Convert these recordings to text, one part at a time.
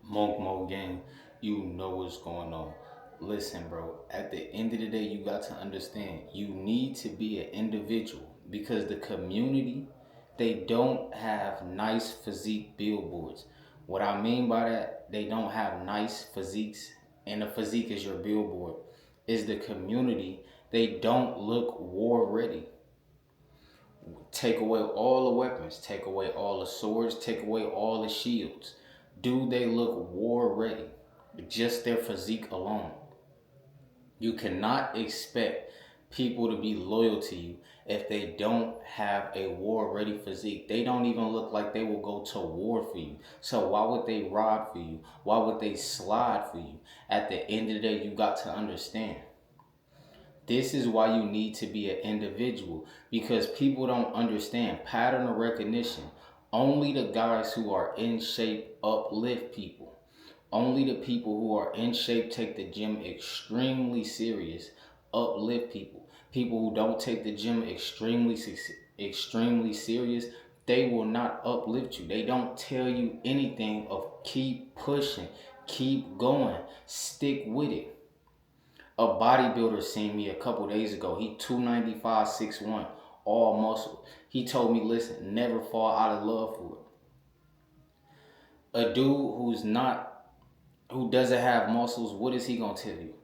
Monk Mo Gang, you know what's going on. Listen, bro, at the end of the day, you got to understand you need to be an individual because the community, they don't have nice physique billboards. What I mean by that, they don't have nice physiques, and the physique is your billboard. Is the community, they don't look war ready. Take away all the weapons, take away all the swords, take away all the shields. Do they look war ready? Just their physique alone. You cannot expect people to be loyal to you if they don't have a war ready physique. They don't even look like they will go to war for you. So why would they ride for you? Why would they slide for you? At the end of the day, you got to understand. This is why you need to be an individual because people don't understand pattern of recognition. Only the guys who are in shape uplift people. Only the people who are in shape take the gym extremely serious, uplift people. People who don't take the gym extremely serious, they will not uplift you. They don't tell you anything of keep pushing, keep going, stick with it. A bodybuilder seen me a couple days ago. He 295, 6'1", all muscle. He told me, listen, never fall out of love for it. A dude who doesn't have muscles, what is he gonna tell you?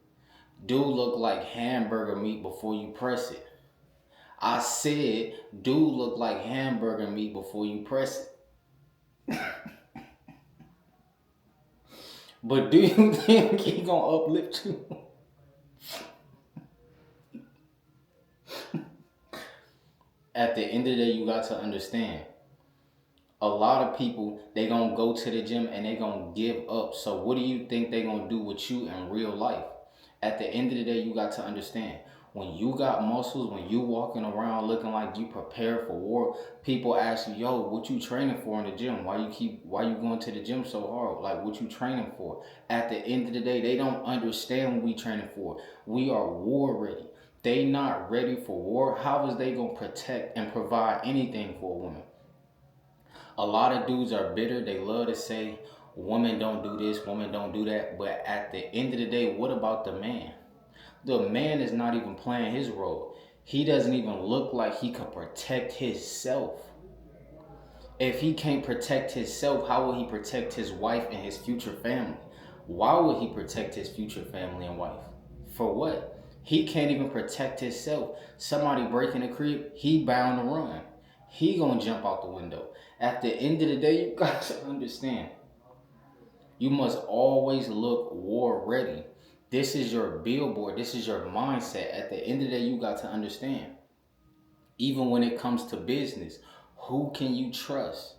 Dude look like hamburger meat before you press it. I said, dude look like hamburger meat before you press it. But do you think he gonna uplift you? At the end of the day, you got to understand a lot of people they gonna go to the gym and they gonna give up. So what do you think they gonna do with you in real life? At the end of the day, you got to understand when you got muscles, when you walking around looking like you prepared for war, people ask you, yo, what you training for in the gym? Why you going to the gym so hard? Like what you training for? At the end of the day, they don't understand what we training for. We are war ready. They not ready for war. How is they gonna protect and provide anything for a woman? A lot of dudes are bitter. They love to say, women don't do this, women don't do that. But at the end of the day, what about the man? The man is not even playing his role. He doesn't even look like he could protect himself. If he can't protect himself, how will he protect his wife and his future family? Why would he protect his future family and wife? For what? He can't even protect himself. Somebody breaking the crib, he bound to run. He gonna jump out the window. At the end of the day, you got to understand. You must always look war ready. This is your billboard. This is your mindset. At the end of the day, you got to understand. Even when it comes to business, who can you trust?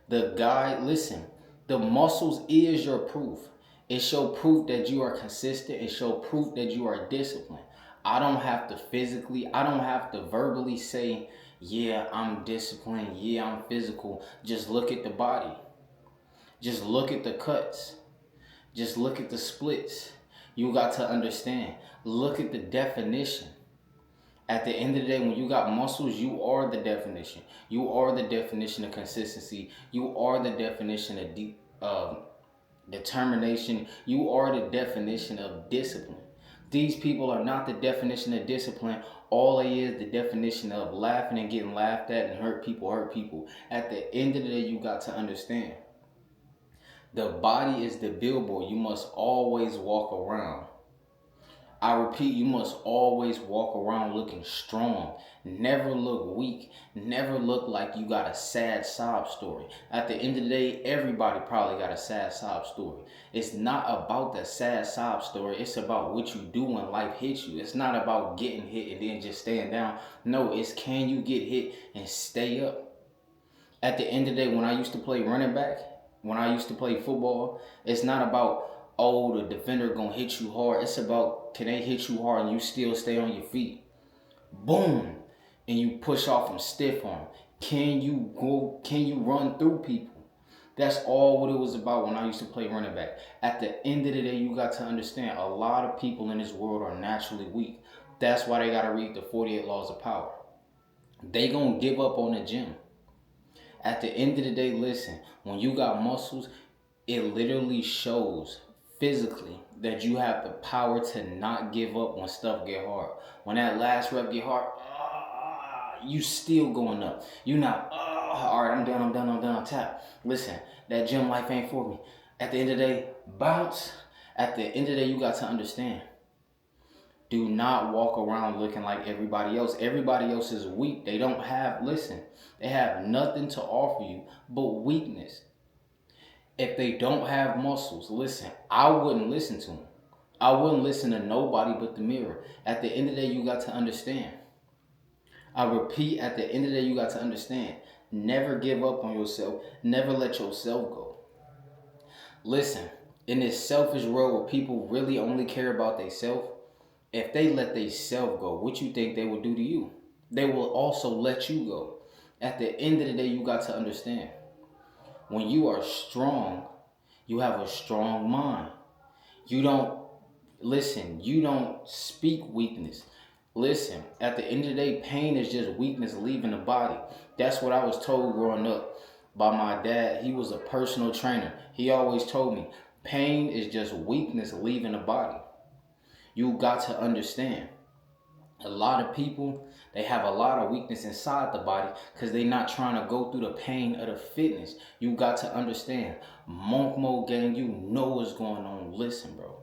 The guy, listen, the muscles is your proof. It show proof that you are consistent. It show proof that you are disciplined. I don't have to physically, I don't have to verbally say, yeah, I'm disciplined. Yeah, I'm physical. Just look at the body. Just look at the cuts. Just look at the splits. You got to understand. Look at the definition. At the end of the day, when you got muscles, you are the definition. You are the definition of consistency. You are the definition of determination. You are the definition of discipline. These people are not the definition of discipline. All they is the definition of laughing and getting laughed at and hurt people hurt people. At the end of the day, you got to understand. The body is the billboard. You must always walk around. I repeat, you must always walk around looking strong. Never look weak. Never look like you got a sad sob story. At the end of the day, everybody probably got a sad sob story. It's not about the sad sob story. It's about what you do when life hits you. It's not about getting hit and then just staying down. No, it's can you get hit and stay up. At the end of the day, when I used to play running back, when I used to play football, it's not about, oh, the defender gonna hit you hard. It's about, can they hit you hard and you still stay on your feet? Boom. And you push off and stiff arm. Can you run through people? That's all what it was about when I used to play running back. At the end of the day, you got to understand a lot of people in this world are naturally weak. That's why they gotta read the 48 laws of power. They gonna give up on the gym. At the end of the day, listen, when you got muscles, it literally shows physically that you have the power to not give up when stuff get hard. When that last rep get hard, you still going up. You not, all right, I'm done, I'm tapped. Listen, that gym life ain't for me. At the end of the day, bounce. At the end of the day, you got to understand. Do not walk around looking like everybody else. Everybody else is weak. They don't have, listen, they have nothing to offer you but weakness. If they don't have muscles, listen, I wouldn't listen to them. I wouldn't listen to nobody but the mirror. At the end of the day, you got to understand. I repeat, at the end of the day, you got to understand. Never give up on yourself. Never let yourself go. Listen, in this selfish world where people really only care about themselves, if they let themselves go, what you think they will do to you? They will also let you go. At the end of the day, you got to understand. When you are strong, you have a strong mind. You don't listen, you don't speak weakness. Listen, at the end of the day, pain is just weakness leaving the body. That's what I was told growing up by my dad. He was a personal trainer. He always told me, pain is just weakness leaving the body. You got to understand. A lot of people, they have a lot of weakness inside the body because they're not trying to go through the pain of the fitness. You got to understand. Monk Mode gang, you know what's going on. Listen, bro.